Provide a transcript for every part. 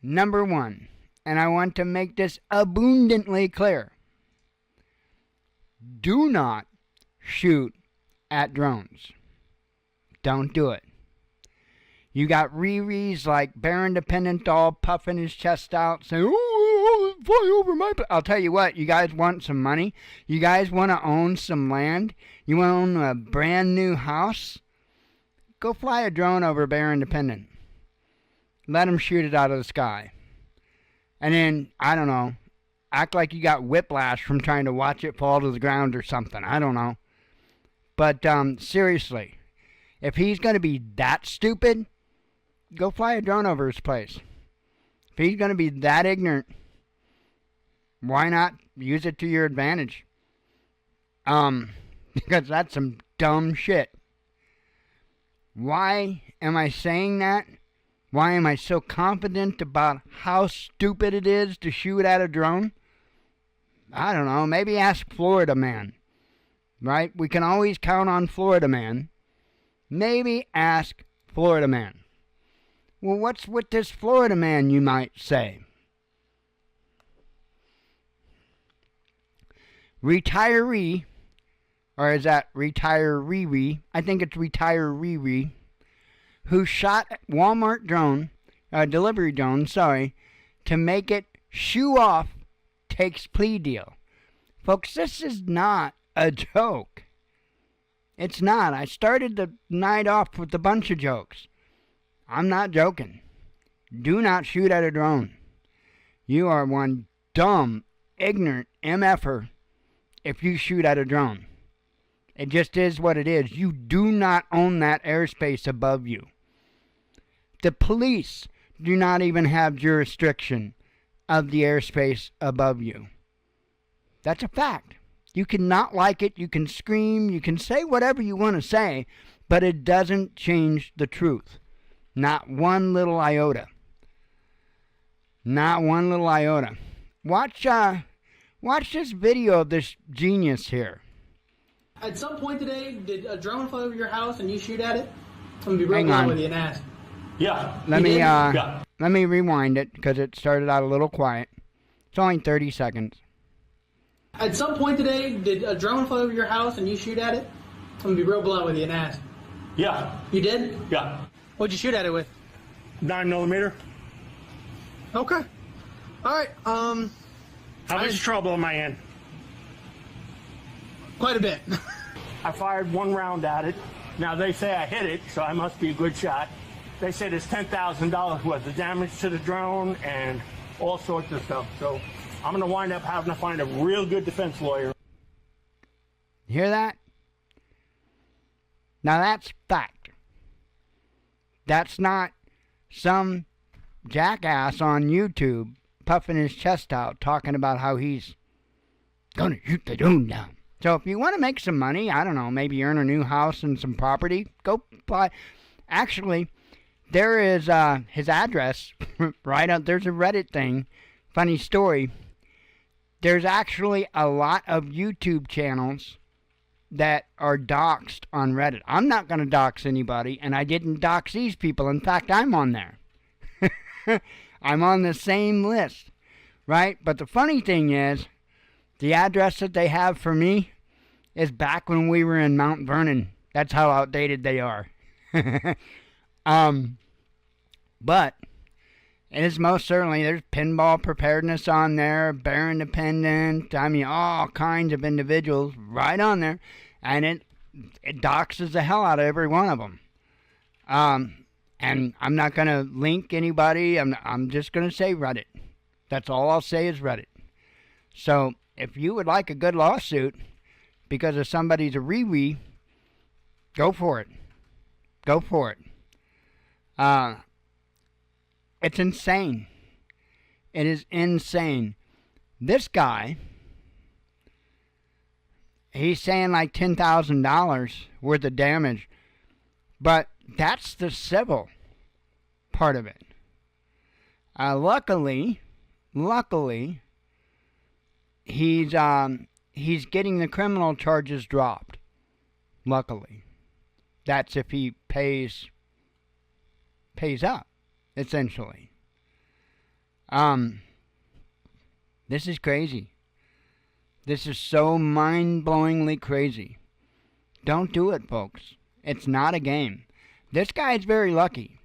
Number one, and I want to make this abundantly clear, do not shoot at drones. Don't do it. You got Riri's like Bear Independent all puffing his chest out saying, oh, fly over my... I'll tell you what, you guys want some money? You guys want to own some land? You want to own a brand new house? Go fly a drone over Bear Independent. Let them shoot it out of the sky. And then, I don't know, act like you got whiplash from trying to watch it fall to the ground or something. I don't know. But seriously, if he's going to be that stupid, go fly a drone over his place. If he's going to be that ignorant, why not use it to your advantage? Because that's some dumb shit. Why am I saying that? Why am I so confident about how stupid it is to shoot at a drone? I don't know. Maybe ask Florida Man. Right? We can always count on Florida Man. Maybe ask Florida Man. Well, what's with this Florida Man, you might say? Retiree, or is that retiree? I think it's retiree, who shot Walmart drone, delivery drone, to make it shoe off, takes plea deal. Folks, this is not a joke. It's not. I started the night off with a bunch of jokes. I'm not joking. Do not shoot at a drone. You are one dumb, ignorant MFer if you shoot at a drone. It just is what it is. You do not own that airspace above you. The police do not even have jurisdiction of the airspace above you. That's a fact. You can not like it, you can scream, you can say whatever you want to say, but it doesn't change the truth. Not one little iota. Not one little iota. Watch this video of this genius here. At some point today, did a drone fly over your house and you shoot at it? I'm going to be real blunt with you and ask. Yeah. Let me rewind it because it started out a little quiet. It's only 30 seconds. At some point today, did a drone fly over your house and you shoot at it? I'm going to be real blunt with you and ask. Yeah. You did? Yeah. What'd you shoot at it with? 9mm. Okay. All right. How much trouble am I in? Quite a bit. I fired one round at it. Now they say I hit it, so I must be a good shot. They say there's $10,000 worth of damage to the drone and all sorts of stuff. So I'm going to wind up having to find a real good defense lawyer. Hear that? Now that's fact. That's not some jackass on YouTube puffing his chest out talking about how he's going to shoot the drone down. So if you want to make some money, I don't know, maybe earn a new house and some property, go buy. Actually, there is his address right up. There's a Reddit thing. Funny story. There's actually a lot of YouTube channels that are doxxed on Reddit. I'm not going to dox anybody, and I didn't dox these people. In fact, I'm on there. I'm on the same list, right? But the funny thing is, the address that they have for me is back when we were in Mount Vernon. That's how outdated they are. But it is most certainly, there's pinball preparedness on there, Bear Independent, I mean, all kinds of individuals right on there. And it doxes the hell out of every one of them. And I'm not going to link anybody. I'm just going to say Reddit. That's all I'll say is Reddit. So if you would like a good lawsuit because of somebody's a wee-wee, go for it. Go for it. It's insane. It is insane. This guy, he's saying like $10,000 worth of damage, but that's the civil part of it. Luckily, he's getting the criminal charges dropped. Luckily, that's if he pays up, essentially. This is crazy. This is so mind-blowingly crazy. Don't do it, folks. It's not a game. This guy is very lucky.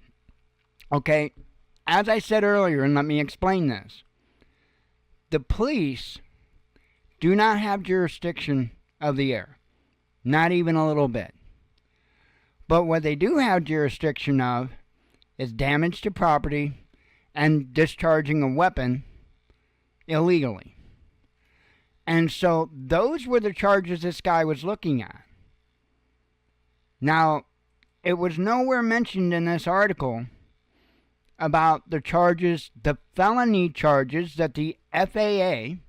Okay, as I said earlier, and let me explain this. The police do not have jurisdiction of the air. Not even a little bit. But what they do have jurisdiction of is damage to property and discharging a weapon illegally. And so those were the charges this guy was looking at. Now, it was nowhere mentioned in this article about the charges, the felony charges that the FAA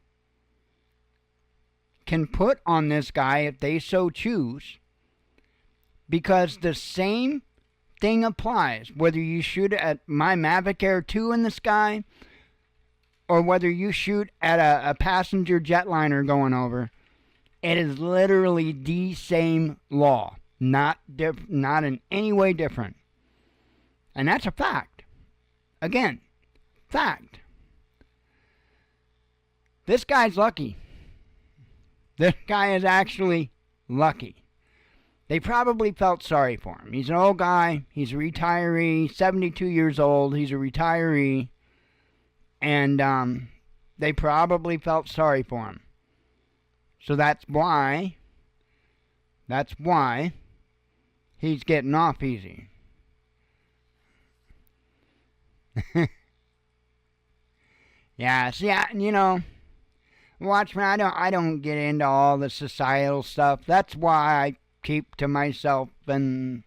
can put on this guy if they so choose, because the same thing applies whether you shoot at my Mavic Air 2 in the sky or whether you shoot at a passenger jetliner going over. It is literally the same law, not in any way different. And that's a fact. Again, fact. This guy's lucky. This guy is actually lucky. They probably felt sorry for him. He's an old guy. He's a retiree. 72 years old. He's a retiree. And they probably felt sorry for him. So that's why he's getting off easy. Yeah, see, Watchman, I don't get into all the societal stuff. That's why I keep to myself, and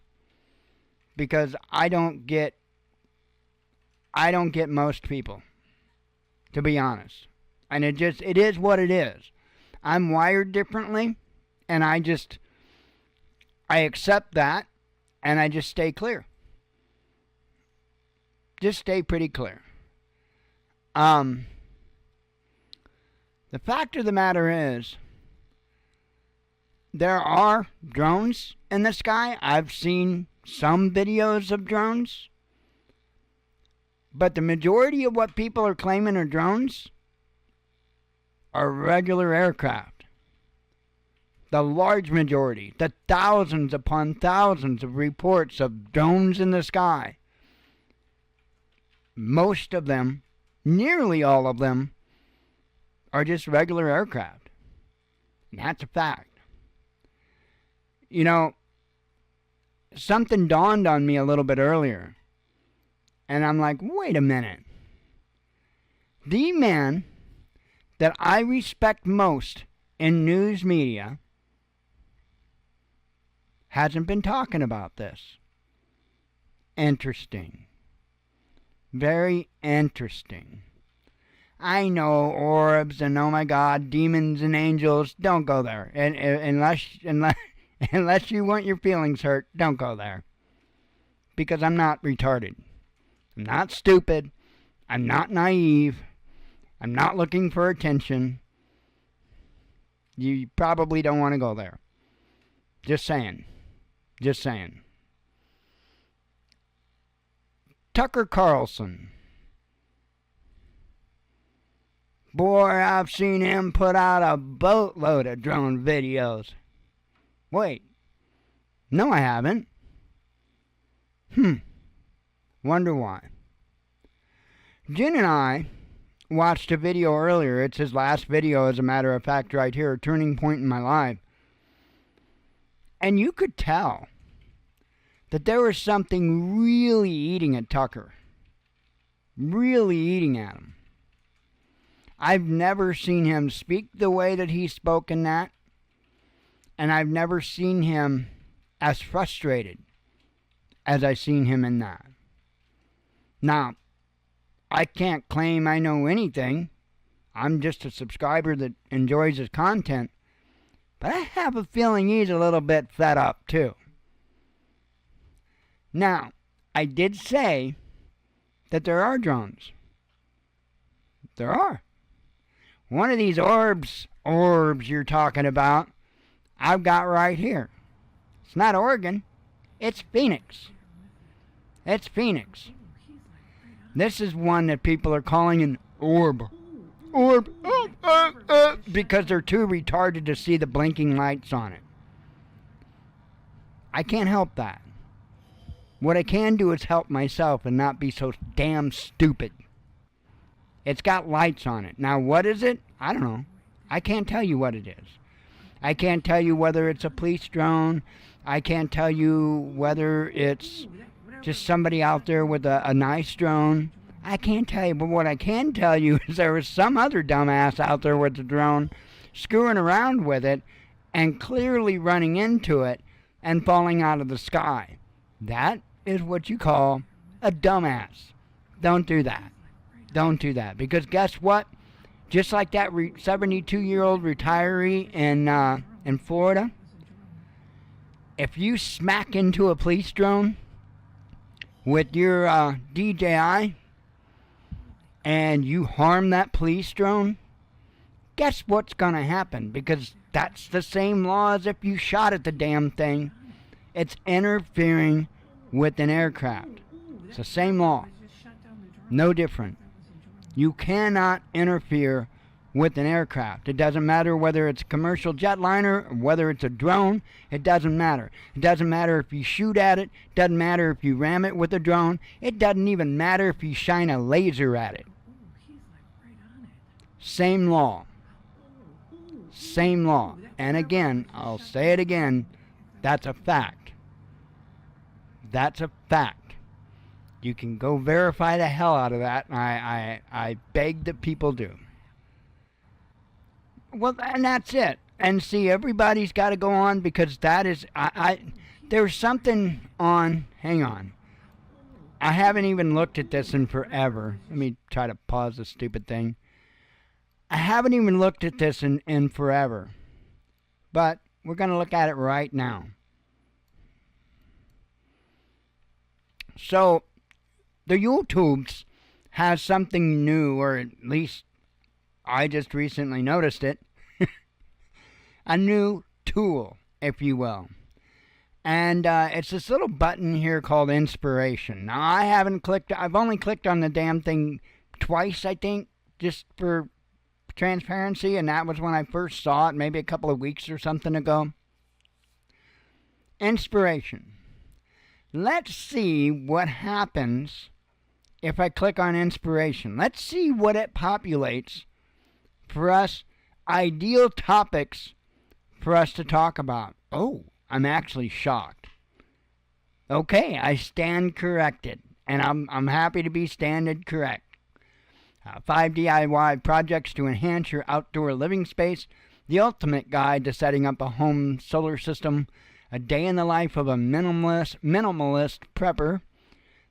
because I don't get most people, to be honest. And it is what it is. I'm wired differently, and I accept that, and I just stay clear. Just stay pretty clear. The fact of the matter is, there are drones in the sky. I've seen some videos of drones. But the majority of what people are claiming are drones are regular aircraft. The large majority, the thousands upon thousands of reports of drones in the sky, most of them, nearly all of them, are just regular aircraft. And that's a fact. Something dawned on me a little bit earlier. And I'm like, wait a minute. The man that I respect most in news media hasn't been talking about this. Interesting. Very interesting. I know orbs and, oh my God, demons and angels. Don't go there. And unless you want your feelings hurt, don't go there. Because I'm not retarded. I'm not stupid. I'm not naive. I'm not looking for attention. You probably don't want to go there. Just saying. Just saying. Tucker Carlson. Boy, I've seen him put out a boatload of drone videos. Wait. No, I haven't. Wonder why. Jen and I watched a video earlier. It's his last video, as a matter of fact, right here. A turning point in my life. And you could tell that there was something really eating at Tucker. Really eating at him. I've never seen him speak the way that he spoke in that. And I've never seen him as frustrated as I've seen him in that. Now, I can't claim I know anything. I'm just a subscriber that enjoys his content. But I have a feeling he's a little bit fed up too. Now, I did say that there are drones. There are. One of these orbs you're talking about, I've got right here. It's not Oregon. It's Phoenix. It's Phoenix. This is one that people are calling an Orb. Because they're too retarded to see the blinking lights on it. I can't help that. What I can do is help myself and not be so damn stupid. It's got lights on it. Now, what is it? I don't know. I can't tell you what it is. I can't tell you whether it's a police drone. I can't tell you whether it's just somebody out there with a nice drone. I can't tell you, but what I can tell you is there was some other dumbass out there with the drone screwing around with it and clearly running into it and falling out of the sky. That is what you call a dumbass. Don't do that. Don't do that. Because guess what? Just like that 72-year-old retiree in Florida, if you smack into a police drone with your DJI and you harm that police drone, guess what's going to happen? Because that's the same law as if you shot at the damn thing. It's interfering with an aircraft. It's the same law. No different. You cannot interfere with an aircraft. It doesn't matter whether it's a commercial jetliner or whether it's a drone. It doesn't matter. It doesn't matter if you shoot at it. It doesn't matter if you ram it with a drone. It doesn't even matter if you shine a laser at it. Same law. Same law. And again, I'll say it again, that's a fact. That's a fact. You can go verify the hell out of that. I beg that people do. Well, and that's it. And see, everybody's got to go on because that is... there's something on... Hang on. I haven't even looked at this in forever. Let me try to pause this stupid thing. I haven't even looked at this in forever. But we're going to look at it right now. So, the YouTubes has something new, or at least I just recently noticed it. A new tool, if you will. And it's this little button here called Inspiration. Now, I've only clicked on the damn thing twice, I think, just for transparency, and that was when I first saw it, maybe a couple of weeks or something ago. Inspiration. Let's see what happens if I click on Inspiration. Let's see what it populates for us, ideal topics for us to talk about. Oh, I'm actually shocked. Okay, I stand corrected, and I'm happy to be standed correct. 5 DIY projects to enhance your outdoor living space, the ultimate guide to setting up a home solar system, a day in the life of a minimalist prepper,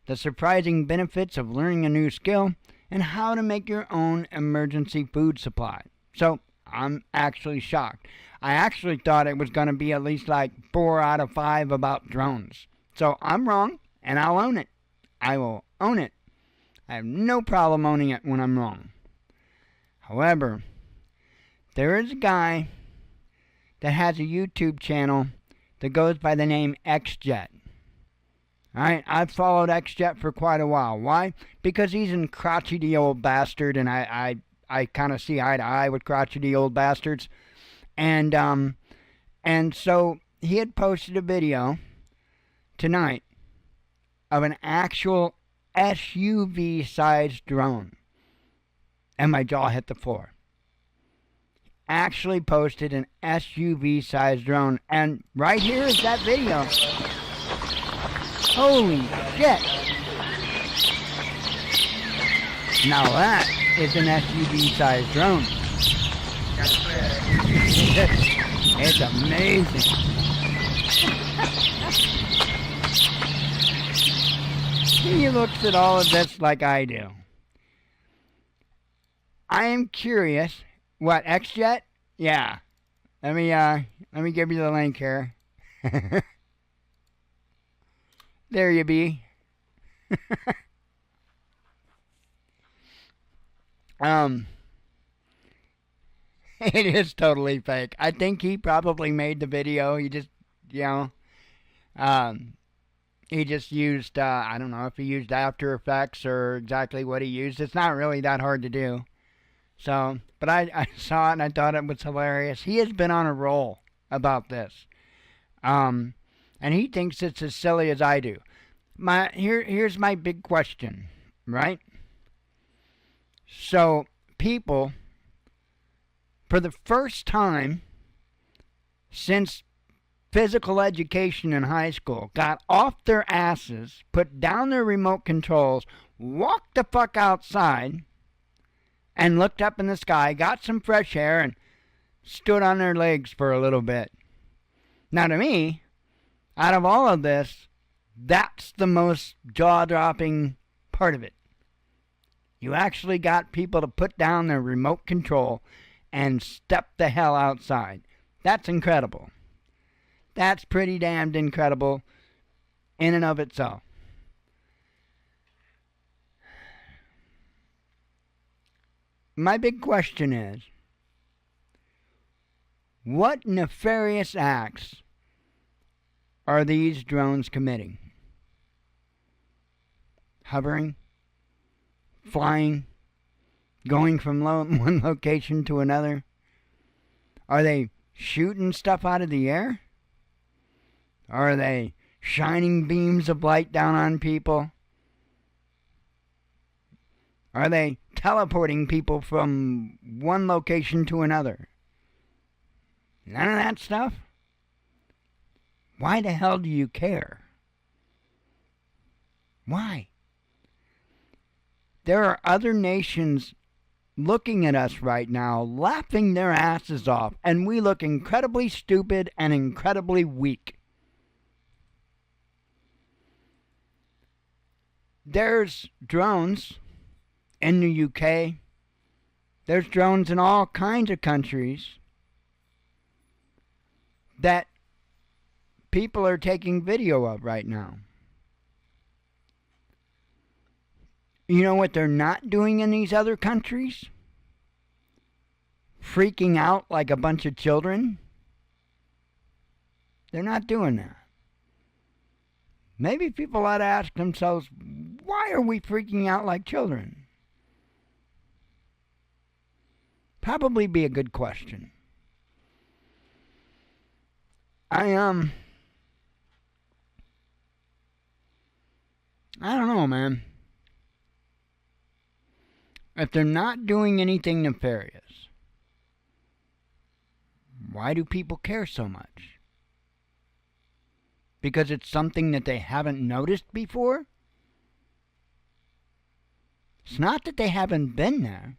the surprising benefits of learning a new skill, and how to make your own emergency food supply. So, I'm actually shocked. I actually thought it was going to be at least like 4 out of 5 about drones. So, I'm wrong, and I'll own it. I will own it. I have no problem owning it when I'm wrong. However, there is a guy that has a YouTube channel that goes by the name XJet. Alright, I've followed XJet for quite a while. Why? Because he's a crotchety old bastard, and I kind of see eye to eye with crotchety old bastards. And so he had posted a video tonight of an actual SUV-sized drone. And my jaw hit the floor. Actually posted an SUV-sized drone. And right here is that video. Holy shit. Now that is an SUV-sized drone. It's amazing. He looks at all of this like I do. I am curious. What, XJet? Yeah. Let me give you the link here. There you be. It is totally fake. I think he probably made the video. He just, He just used, I don't know if he used After Effects or exactly what he used. It's not really that hard to do. So, but I saw it and I thought it was hilarious. He has been on a roll about this. And he thinks it's as silly as I do. Here's my big question, right? So, people, for the first time since physical education in high school, got off their asses, put down their remote controls, walked the fuck outside, and looked up in the sky, got some fresh air, and stood on their legs for a little bit. Now, to me, out of all of this, that's the most jaw-dropping part of it. You actually got people to put down their remote control and step the hell outside. That's incredible. That's pretty damned incredible in and of itself. My big question is, what nefarious acts are these drones committing? Hovering? Flying? Going from one location to another? Are they shooting stuff out of the air? Are they shining beams of light down on people? Are they teleporting people from one location to another? None of that stuff? Why the hell do you care? Why? There are other nations looking at us right now, laughing their asses off, and we look incredibly stupid and incredibly weak. There's drones in the UK. There's drones in all kinds of countries that people are taking video of right now. You know what they're not doing in these other countries? Freaking out like a bunch of children. They're not doing that. Maybe people ought to ask themselves, why are we freaking out like children? Probably be a good question. I don't know, man. If they're not doing anything nefarious, why do people care so much? Because it's something that they haven't noticed before? It's not that they haven't been there.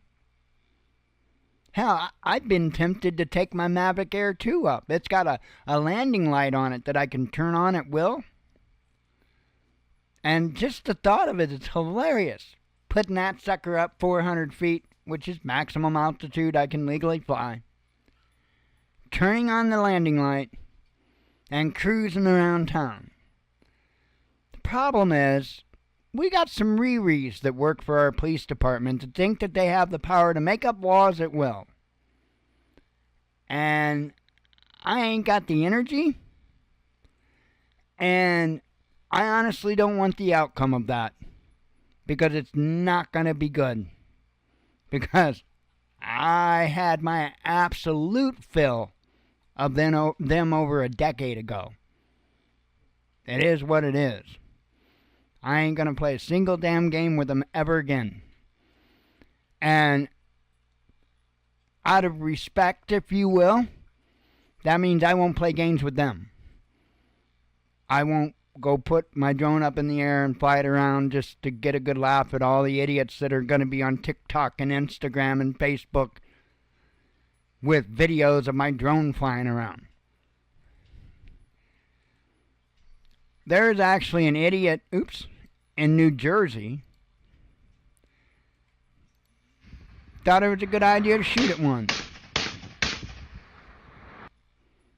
Hell, I've been tempted to take my Mavic Air 2 up. It's got a landing light on it that I can turn on at will. And just the thought of it is hilarious. Putting that sucker up 400 feet, which is maximum altitude I can legally fly. Turning on the landing light and cruising around town. The problem is, we got some Riris that work for our police department that think that they have the power to make up laws at will. And I ain't got the energy. And I honestly don't want the outcome of that. Because it's not going to be good. Because I had my absolute fill of them over a decade ago. It is what it is. I ain't going to play a single damn game with them ever again. And out of respect, if you will, that means I won't play games with them. I won't go put my drone up in the air and fly it around just to get a good laugh at all the idiots that are going to be on TikTok and Instagram and Facebook with videos of my drone flying around. There's actually an idiot, in New Jersey, thought it was a good idea to shoot at one.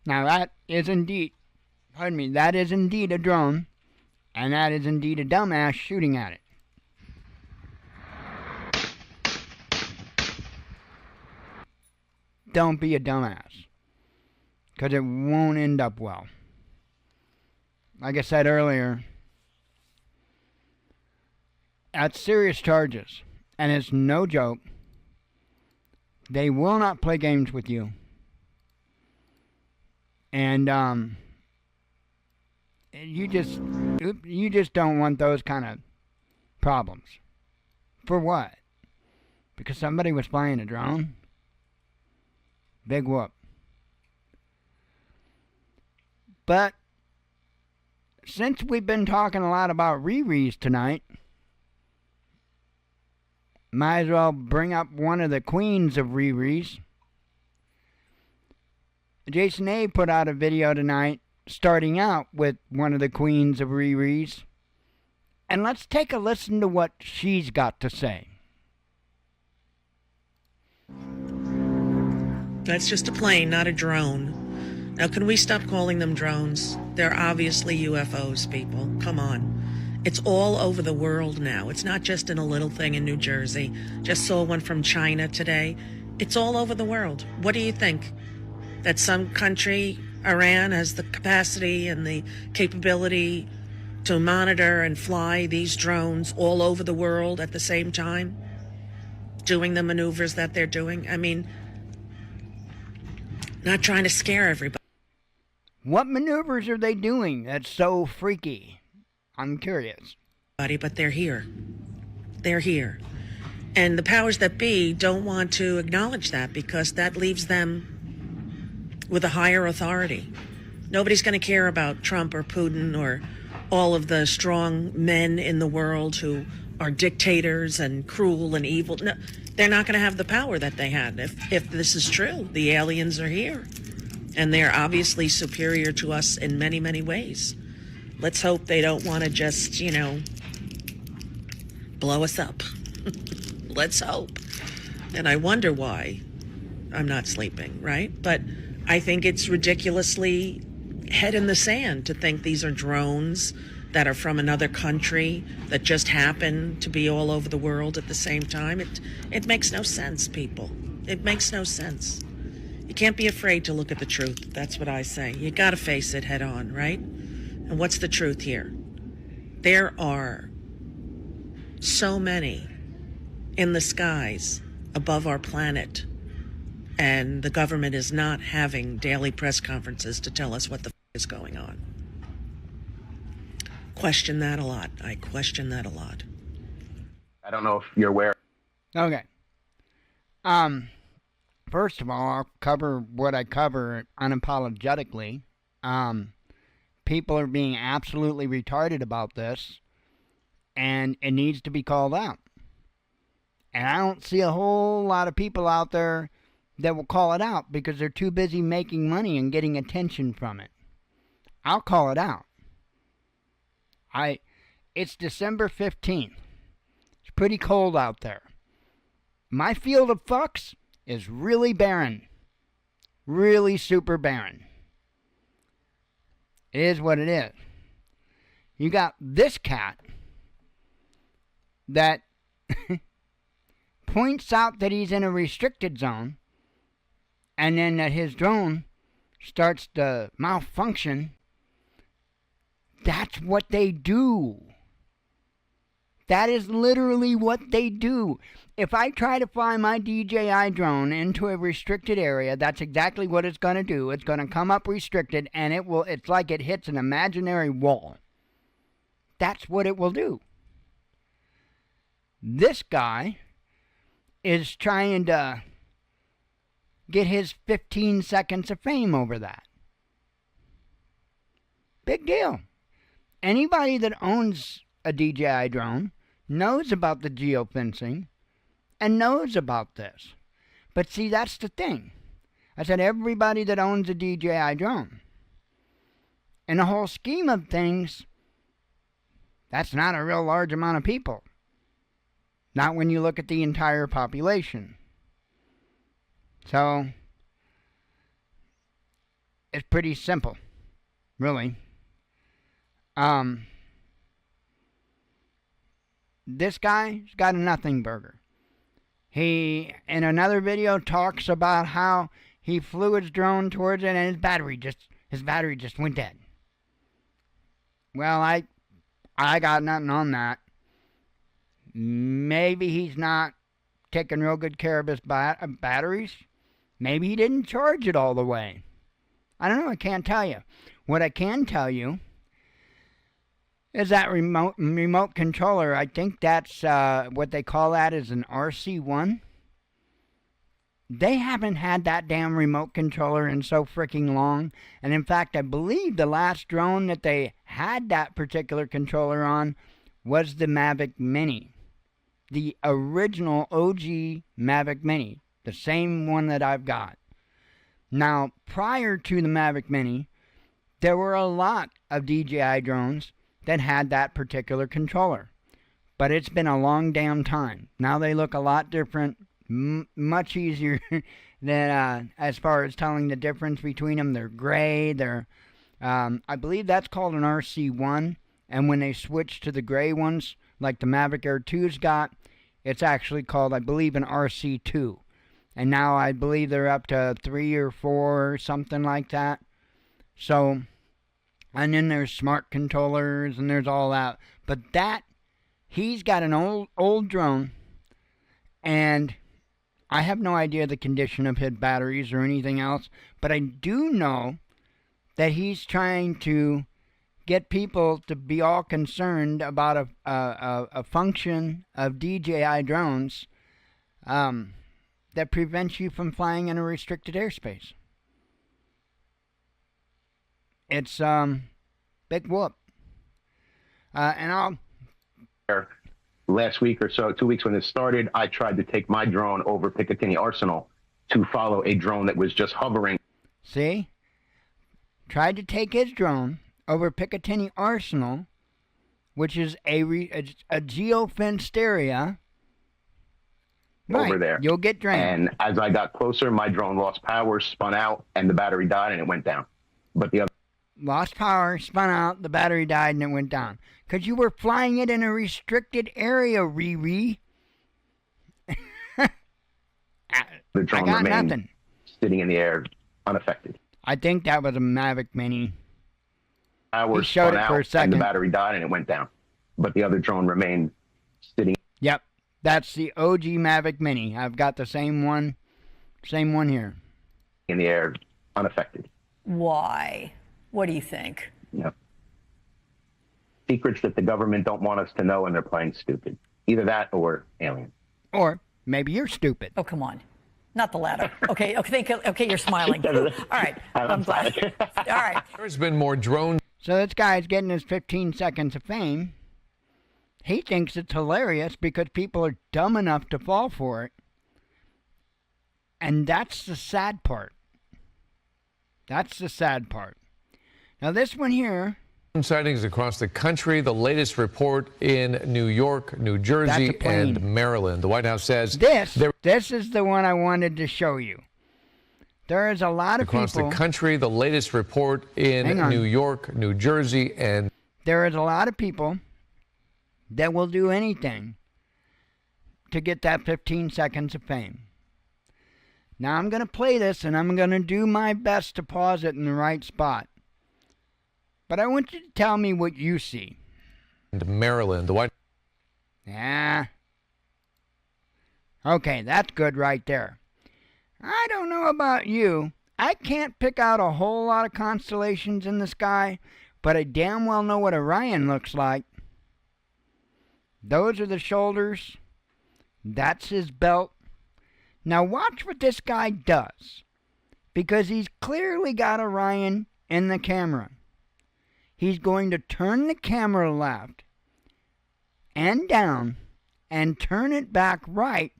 Now that is indeed a drone, and that is indeed a dumbass shooting at it. Don't be a dumbass, because it won't end up well. Like I said earlier, That's serious charges. And it's no joke. They will not play games with you. And you just don't want those kind of problems. For what? Because somebody was flying a drone? Big whoop. But since we've been talking a lot about Riri's tonight, might as well bring up one of the queens of Riri's. Jason A put out a video tonight starting out with one of the queens of Riri's. And let's take a listen to what she's got to say. That's just a plane, not a drone. Now, can we stop calling them drones? They're obviously UFOs, people. Come on. It's all over the world now. It's not just in a little thing in New Jersey. Just saw one from China today. It's all over the world. What do you think? That some country, Iran, has the capacity and the capability to monitor and fly these drones all over the world at the same time? Doing the maneuvers that they're doing? I mean, not trying to scare everybody. What maneuvers are they doing that's so freaky? I'm curious. But they're here. They're here. And the powers that be don't want to acknowledge that because that leaves them with a higher authority. Nobody's going to care about Trump or Putin or all of the strong men in the world who are dictators and cruel and evil. No, they're not going to have the power that they had if this is true. The aliens are here. And they're obviously superior to us in many, many ways. Let's hope they don't want to just, blow us up. Let's hope. And I wonder why I'm not sleeping, right? But I think it's ridiculously head in the sand to think these are drones that are from another country that just happen to be all over the world at the same time. It makes no sense, people. It makes no sense. You can't be afraid to look at the truth. That's what I say. You got to face it head on, right? And what's the truth here? There are so many in the skies above our planet, and the government is not having daily press conferences to tell us what the is going on. Question that a lot. I question that a lot. I don't know if you're aware. Okay. First of all, I'll cover what I cover unapologetically. People are being absolutely retarded about this, and it needs to be called out. And I don't see a whole lot of people out there that will call it out because they're too busy making money and getting attention from it. I'll call it out. It's December 15th. It's pretty cold out there. My field of fucks is really barren. Really super barren. It is what it is. You got this cat that points out that he's in a restricted zone, and then that his drone starts to malfunction. That's what they do. That is literally what they do. If I try to fly my DJI drone into a restricted area, that's exactly what it's going to do. It's going to come up restricted, and it's like it hits an imaginary wall. That's what it will do. This guy is trying to get his 15 seconds of fame over that. Big deal. Anybody that owns a DJI drone knows about the geofencing and knows about this. But see, that's the thing. I said everybody that owns a DJI drone. In the whole scheme of things, that's not a real large amount of people. Not when you look at the entire population. So, it's pretty simple, really. This guy's got a nothing burger. He, in another video, talks about how he flew his drone towards it and his battery just went dead. Well, I got nothing on that. Maybe he's not taking real good care of his batteries. Maybe he didn't charge it all the way. I don't know. I can't tell you. What I can tell you is that remote controller. I think that's what they call that is an RC1. They haven't had that damn remote controller in so freaking long. And in fact, I believe the last drone that they had that particular controller on was the Mavic Mini. The original OG Mavic Mini. The same one that I've got. Now, prior to the Mavic Mini, there were a lot of DJI drones that had that particular controller. But it's been a long damn time. Now they look a lot different. Much easier than as far as telling the difference between them. They're gray. I believe that's called an RC1. And when they switch to the gray ones, like the Mavic Air 2's got, it's actually called, I believe, an RC2. And now I believe they're up to 3 or 4 or something like that. So, and then there's smart controllers and there's all that. But he's got an old drone, and I have no idea the condition of his batteries or anything else, but I do know that he's trying to get people to be all concerned about a function of DJI drones that prevents you from flying in a restricted airspace. It's big whoop. And I'll... Last week or so, 2 weeks when it started, I tried to take my drone over Picatinny Arsenal to follow a drone that was just hovering. See? Tried to take his drone over Picatinny Arsenal, which is a geofenced area. Over there. You'll get drained. And as I got closer, my drone lost power, spun out, and the battery died, and it went down. But the other... Lost power, spun out, the battery died, and it went down. Because you were flying it in a restricted area, Riri. The drone I got remained nothing. Sitting in the air, unaffected. I think that was a Mavic Mini. Power He showed spun it out, for a second. and the battery died, and it went down. But the other drone remained sitting. Yep, that's the OG Mavic Mini. I've got the same one here. In the air, unaffected. Why? What do you think? Yep. Secrets that the government don't want us to know, and they're playing stupid. Either that or alien. Or maybe you're stupid. Oh, come on. Not the latter. Okay, you're smiling. All right. I'm glad. All right. There's been more drones. So this guy's getting his 15 seconds of fame. He thinks it's hilarious because people are dumb enough to fall for it. And that's the sad part. That's the sad part. Now this one here. Sightings across the country. The latest report in New York, New Jersey, and Maryland. The White House says this is the one I wanted to show you. There is a lot of across people the country. The latest report in New York, New Jersey, and there is a lot of people that will do anything to get that 15 seconds of fame. Now I'm going to play this, and I'm going to do my best to pause it in the right spot. But I want you to tell me what you see. Maryland, the White. Yeah. Okay, that's good right there. I don't know about you. I can't pick out a whole lot of constellations in the sky, but I damn well know what Orion looks like. Those are the shoulders. That's his belt. Now watch what this guy does, because he's clearly got Orion in the camera. He's going to turn the camera left and down and turn it back right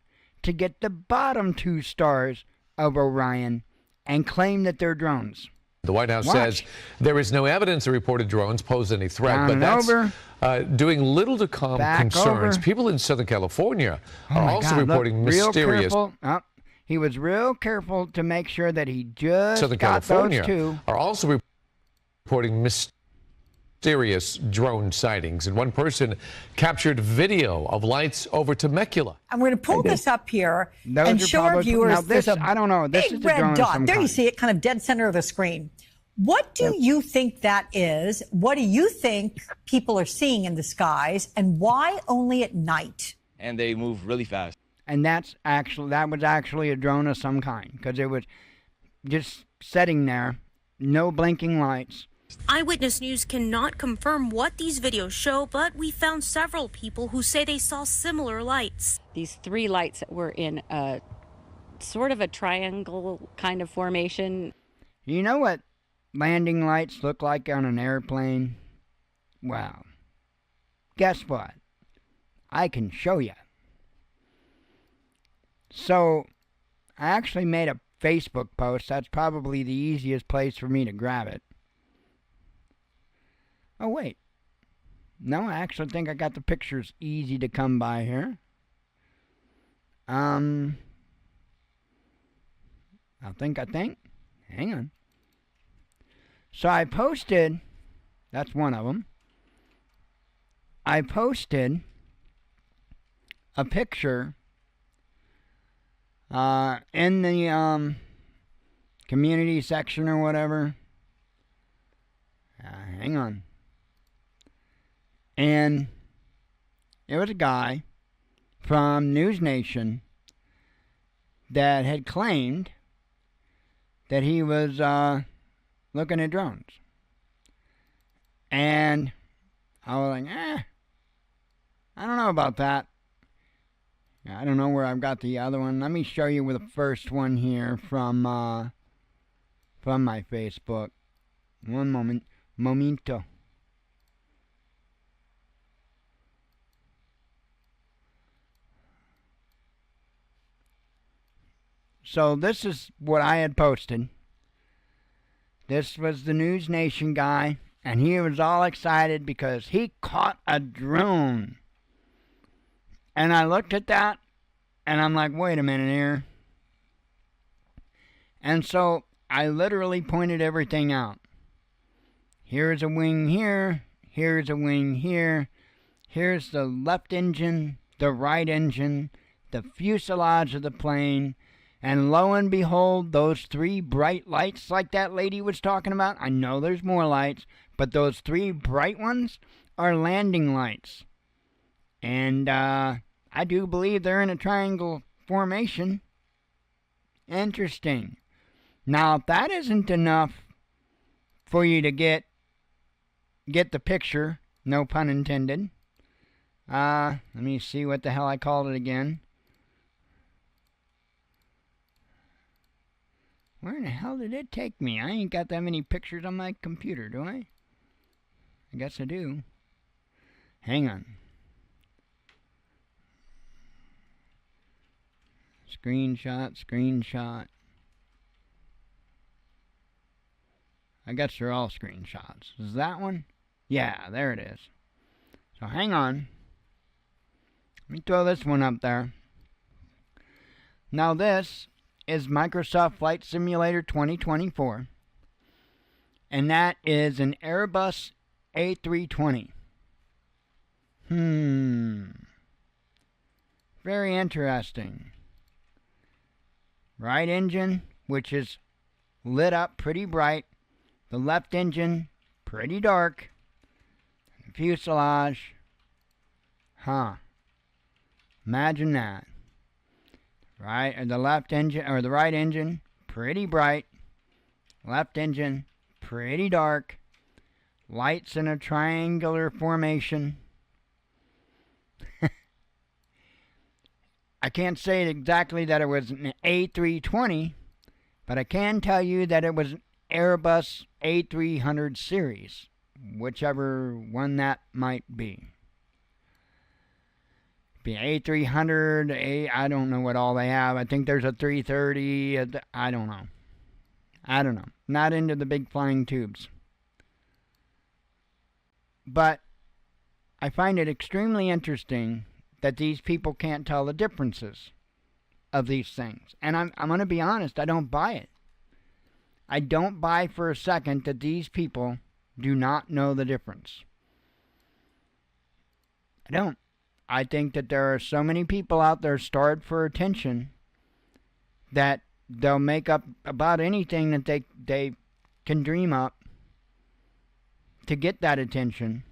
to get the bottom 2 stars of Orion and claim that they're drones. The White House says there is no evidence the reported drones pose any threat, Down but and that's over. Doing little to calm Back concerns. over. People in Southern California Oh are my also God, reporting look, real mysterious. Careful. Oh, he was real careful to make sure that he just Southern got California those 2. are also reporting mysterious drone sightings, and one person captured video of lights over Temecula. I'm going to pull this up here Those and are show our probably- viewers. now this, there's a I don't know. This big is a drone red of dot. some There you kind. see it, kind of dead center of the screen. What do you think that is? What do you think people are seeing in the skies, and why only at night? and they move really fast. And that was actually a drone of some kind, because it was just sitting there, no blinking lights. Eyewitness News cannot confirm what these videos show, but we found several people who say they saw similar lights. These 3 lights were in a sort of a triangle kind of formation. You know what landing lights look like on an airplane? Well, guess what? I can show you. So, I actually made a Facebook post. That's probably the easiest place for me to grab it. Oh, wait. No, I actually think I got the pictures easy to come by here. I think. Hang on. So I posted, that's one of them. I posted a picture in the community section or whatever. Hang on. And it was a guy from News Nation that had claimed that he was looking at drones. And I was like, I don't know about that. I don't know where I've got the other one. Let me show you the first one here from my Facebook. One moment. Momento. So this is what I had posted. This was the News Nation guy, and he was all excited because he caught a drone. And I looked at that, and I'm like, wait a minute here. And so I literally pointed everything out. Here's a wing here, here's a wing here, here's the left engine, the right engine, the fuselage of the plane, and lo and behold, those 3 bright lights like that lady was talking about. I know there's more lights, but those 3 bright ones are landing lights. And I do believe they're in a triangle formation. Interesting. Now, if that isn't enough for you to get the picture, no pun intended. Let me see what the hell I called it again. Where in the hell did it take me? I ain't got that many pictures on my computer, do I? I guess I do. Hang on. Screenshot. I guess they're all screenshots. Is that one? Yeah, there it is. So hang on. Let me throw this one up there. Now this is Microsoft Flight Simulator 2024. And that is an Airbus A320. Very interesting. Right engine, which is lit up pretty bright. The left engine, pretty dark. Fuselage. Imagine that. Right, or the left engine, or the right engine, pretty bright. Left engine, pretty dark. Lights in a triangular formation. I can't say exactly that it was an A320, but I can tell you that it was an Airbus A300 series, whichever one that might be. Be A300, I don't know what all they have. I think there's a 330. I don't know. Not into the big flying tubes. But I find it extremely interesting that these people can't tell the differences of these things. And I'm going to be honest, I don't buy it. I don't buy for a second that these people do not know the difference. I don't. I think that there are so many people out there starved for attention that they'll make up about anything that they can dream up to get that attention.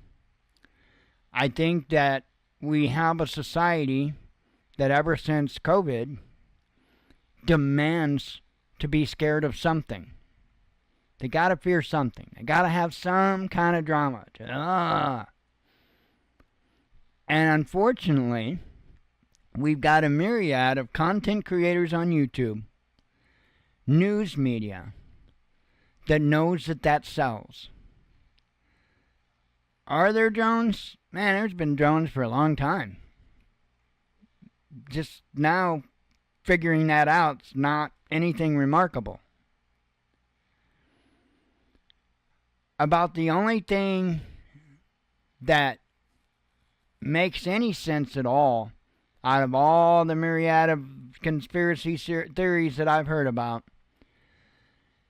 I think that we have a society that ever since COVID demands to be scared of something. They gotta fear something. They gotta have some kind of drama. And unfortunately, we've got a myriad of content creators on YouTube, news media, that knows that sells. Are there drones? Man, there's been drones for a long time. Just now figuring that out's not anything remarkable. About the only thing that makes any sense at all out of all the myriad of conspiracy theories that I've heard about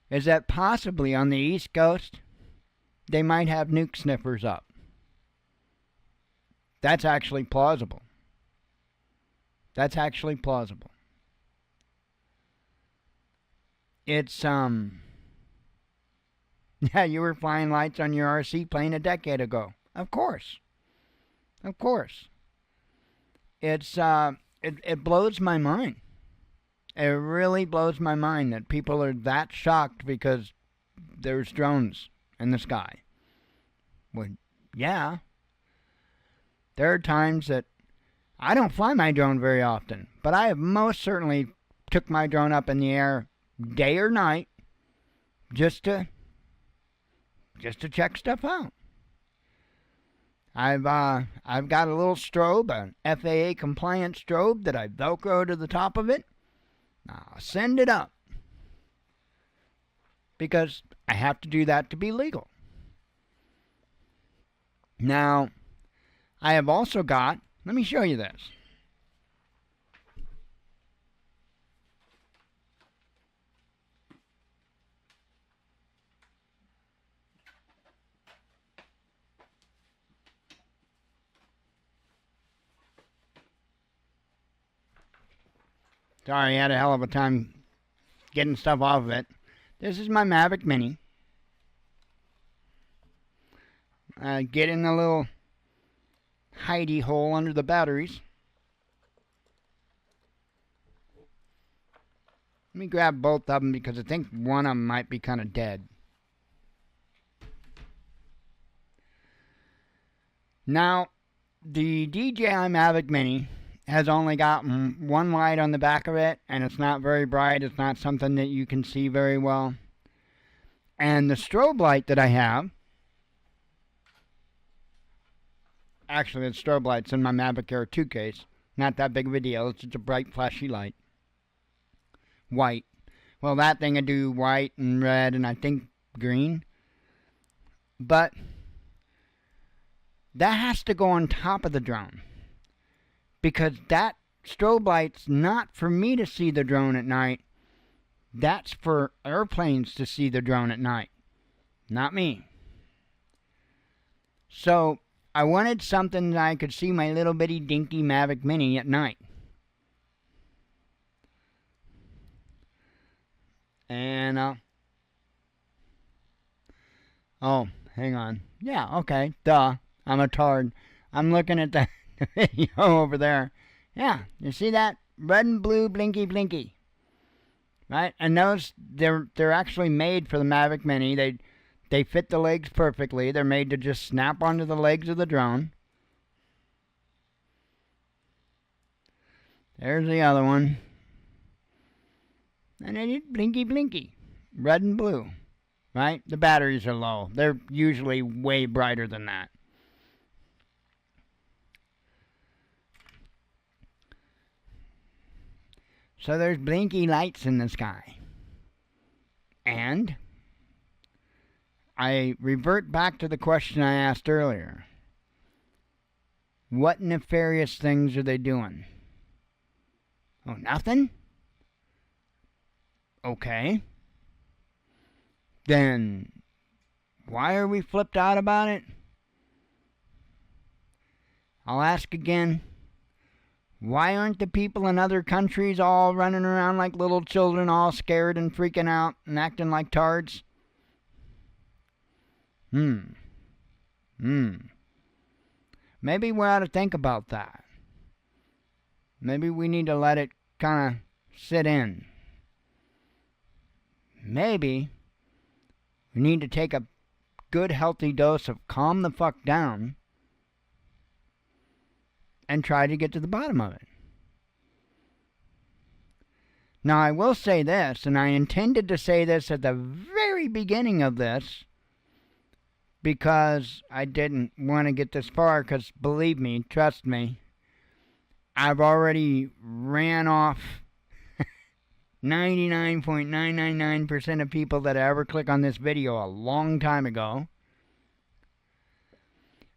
is that possibly on the East Coast they might have nuke sniffers up. That's actually plausible. That's actually plausible. It's, yeah, you were flying lights on your RC plane a decade ago. Of course. Of course. It's, it blows my mind. It really blows my mind that people are that shocked because there's drones in the sky. Well, yeah. There are times that I don't fly my drone very often, but I have most certainly took my drone up in the air day or night just to check stuff out. I've got a little strobe, an FAA compliant strobe that I Velcro to the top of it. I'll send it up because I have to do that to be legal. Now, I have also got, let me show you this. Sorry, I had a hell of a time getting stuff off of it. This is my Mavic Mini. Get in the little hidey hole under the batteries. Let me grab both of them because I think one of them might be kind of dead. Now, the DJI Mavic Mini has only got one light on the back of it, and it's not very bright. It's not something that you can see very well. And the strobe light that I have, actually the strobe light's in my Mavic Air 2 case. Not that big of a deal. It's just a bright, flashy light. White. Well, that thing would do white and red and I think green. But that has to go on top of the drone, because that strobe light's not for me to see the drone at night. That's for airplanes to see the drone at night, not me. So I wanted something that I could see my little bitty dinky Mavic Mini at night. And, oh, hang on. Yeah, okay, duh. I'm a tard. I'm looking at the video over there. Yeah, you see that? Red and blue blinky blinky. Right? And those, they're actually made for the Mavic Mini. They fit the legs perfectly. They're made to just snap onto the legs of the drone. There's the other one. And it is blinky blinky. Red and blue. Right? The batteries are low. They're usually way brighter than that. So there's blinky lights in the sky. And I revert back to the question I asked earlier. What nefarious things are they doing? Oh, nothing? Okay. Then why are we flipped out about it? I'll ask again. Why aren't the people in other countries all running around like little children, all scared and freaking out and acting like tards? Maybe we ought to think about that. Maybe we need to let it kind of sit in. Maybe we need to take a good, healthy dose of calm the fuck down and try to get to the bottom of it. Now, I will say this, and I intended to say this at the very beginning of this, because I didn't want to get this far, because believe me, trust me, I've already ran off 99.999% of people that ever click on this video a long time ago.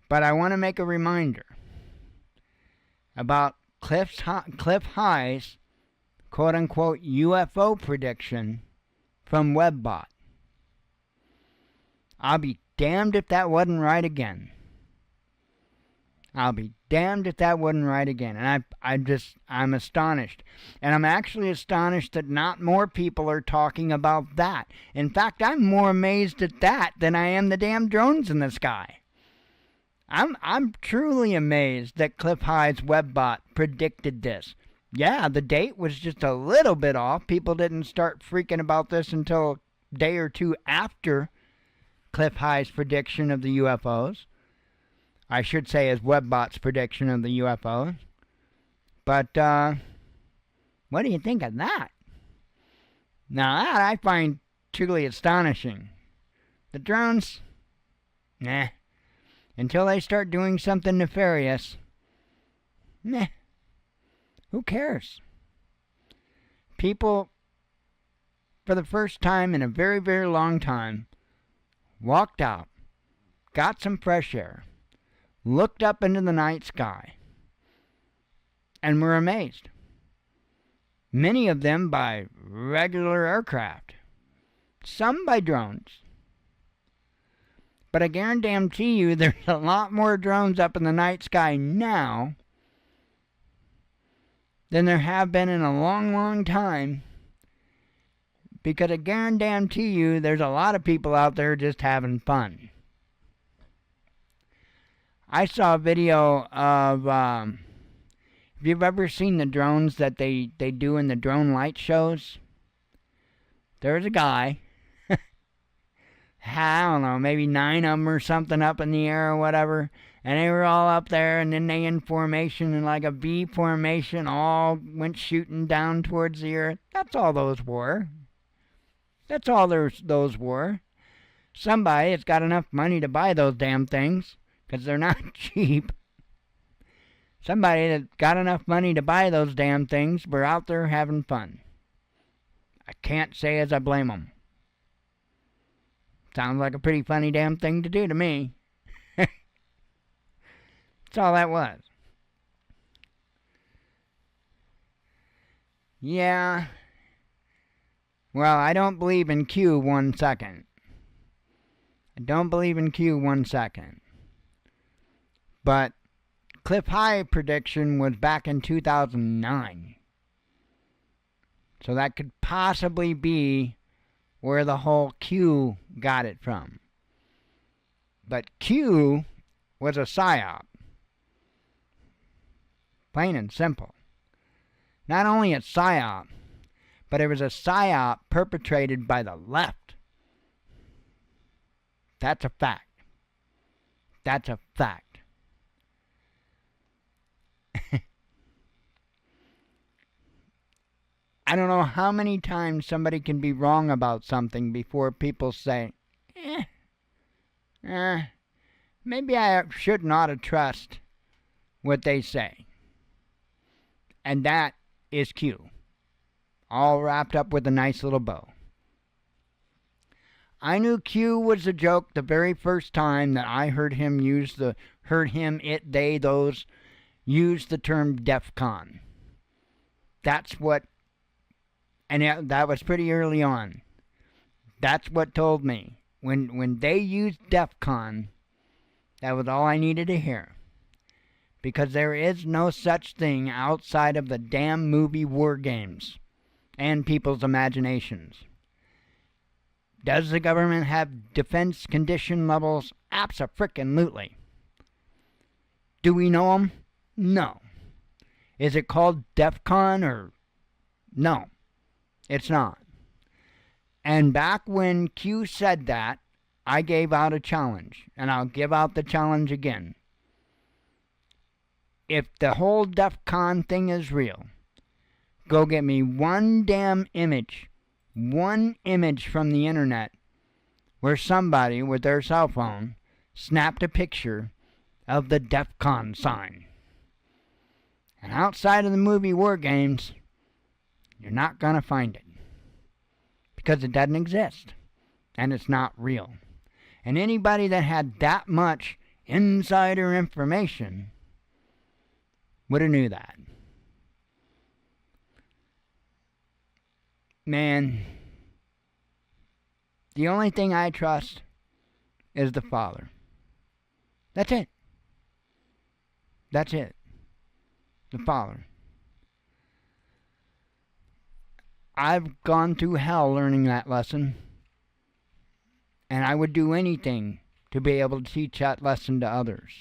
But I want to make a reminder about Cliff High's quote-unquote UFO prediction from Webbot. I'll be damned if that wasn't right again. I'll be damned if that wasn't right again. And I'm astonished. And I'm actually astonished that not more people are talking about that. In fact, I'm more amazed at that than I am the damn drones in the sky. I'm truly amazed that Cliff High's Webbot predicted this. Yeah, the date was just a little bit off. People didn't start freaking about this until a day or two after Cliff High's prediction of the UFOs. I should say his Webbot's prediction of the UFOs. But, what do you think of that? Now that I find truly astonishing. The drones? Nah. Until they start doing something nefarious, nah. Who cares? People, for the first time in a very, very long time, walked out, got some fresh air, looked up into the night sky, and were amazed. Many of them by regular aircraft, some by drones. But I guarantee you there's a lot more drones up in the night sky now than there have been in a long, long time. Because I guarantee you there's a lot of people out there just having fun. I saw a video of, have you ever seen the drones that they do in the drone light shows? There's a guy, I don't know, maybe 9 of them or something up in the air or whatever, and they were all up there, and then they in formation, in like a V formation, all went shooting down towards the earth. That's all those were. That's all those were. Somebody that's got enough money to buy those damn things, because they're not cheap. Somebody that got enough money to buy those damn things were out there having fun. I can't say as I blame them. Sounds like a pretty funny damn thing to do to me. That's all that was. Yeah. Well, I don't believe in Q 1 second. I don't believe in Q 1 second. But Cliff High prediction was back in 2009. So that could possibly be where the whole Q got it from. But Q was a psyop. Plain and simple. Not only a psyop, but it was a psyop perpetrated by the left. That's a fact. That's a fact. I don't know how many times somebody can be wrong about something before people say, maybe I should not trust what they say. And that is Q. All wrapped up with a nice little bow. I knew Q was a joke the very first time that I heard him use the those use the term DEF CON. That's what, and that was pretty early on. That's what told me. When they used DEF CON, that was all I needed to hear. Because there is no such thing outside of the damn movie War Games and people's imaginations. Does the government have defense condition levels? Abso-frickin-lutely. Do we know them? No. Is it called DEF CON or... No, it's not. And back when Q said that, I gave out a challenge, and I'll give out the challenge again. If the whole DEF CON thing is real, go get me one damn image, one image from the internet where somebody with their cell phone snapped a picture of the DEF CON sign. And outside of the movie War Games, you're not going to find it. Because it doesn't exist. And it's not real. And anybody that had that much insider information would have knew that. Man, the only thing I trust is the Father. That's it. That's it. The Father. I've gone through hell learning that lesson. And I would do anything to be able to teach that lesson to others.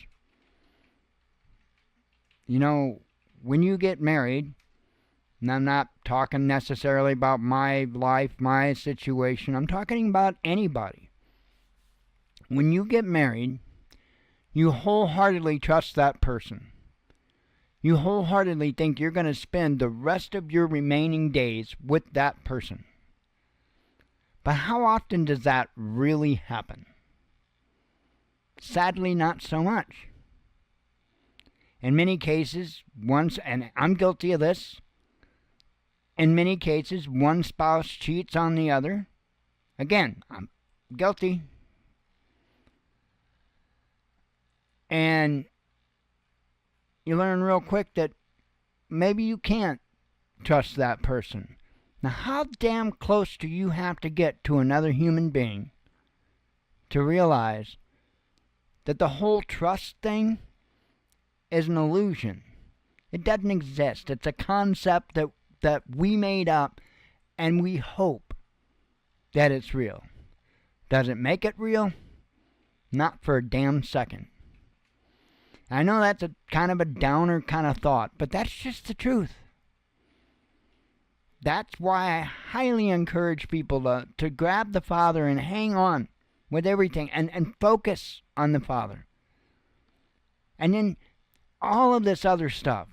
You know, when you get married, and I'm not talking necessarily about my life, my situation, I'm talking about anybody. When you get married, you wholeheartedly trust that person. You wholeheartedly think you're going to spend the rest of your remaining days with that person. But how often does that really happen? Sadly, not so much. In many cases, and I'm guilty of this, in many cases, one spouse cheats on the other. Again, I'm guilty. And you learn real quick that maybe you can't trust that person. Now, how damn close do you have to get to another human being to realize that the whole trust thing is an illusion? It doesn't exist. It's a concept that we made up, and we hope that it's real. Does it make it real? Not for a damn second. I know that's a kind of a downer kind of thought, but that's just the truth. That's why I highly encourage people to grab the Father and hang on with everything and focus on the Father. And then all of this other stuff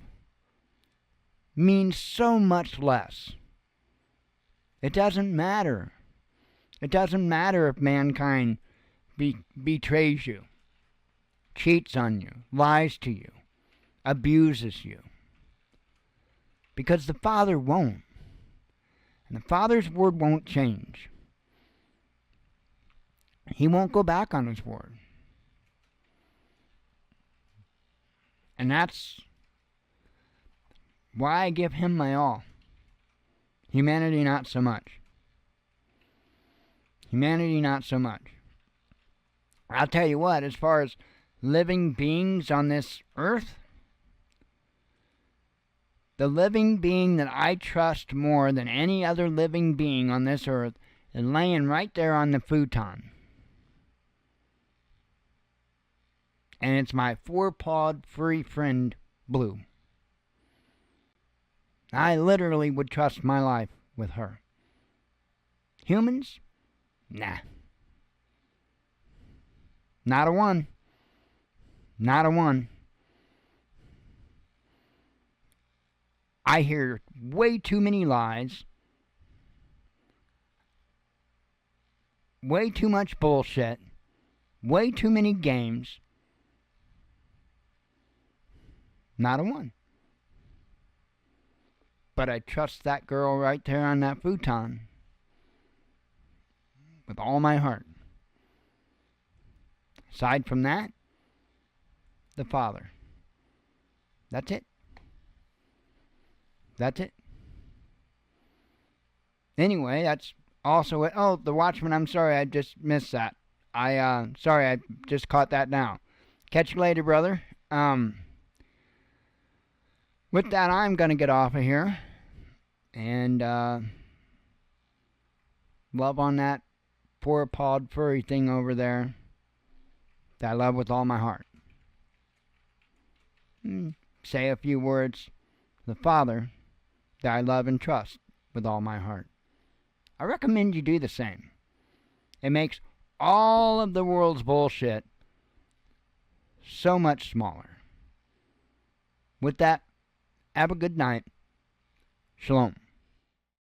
means so much less. It doesn't matter. It doesn't matter if mankind betrays you, cheats on you, lies to you, abuses you. Because the Father won't. And the Father's word won't change. He won't go back on his word. And that's why I give him my all. Humanity, not so much. Humanity, not so much. I'll tell you what, as far as living beings on this earth, the living being that I trust more than any other living being on this earth is laying right there on the futon. And it's my four-pawed furry friend, Blue. I literally would trust my life with her. Humans? Nah. Not a one. Not a one. I hear way too many lies, way too much bullshit, way too many games. Not a one. But I trust that girl right there on that futon with all my heart. Aside from that, the Father. That's it. That's it. Anyway, that's also it. Oh, the Watchman, I'm sorry, I just missed that. Sorry, I just caught that now. Catch you later, brother. With that, I'm going to get off of here. And, love on that four-pawed furry thing over there that I love with all my heart. say a few words to the Father that I love and trust with all my heart. I recommend you do the same. It makes all of the world's bullshit so much smaller. With that, have a good night. Shalom.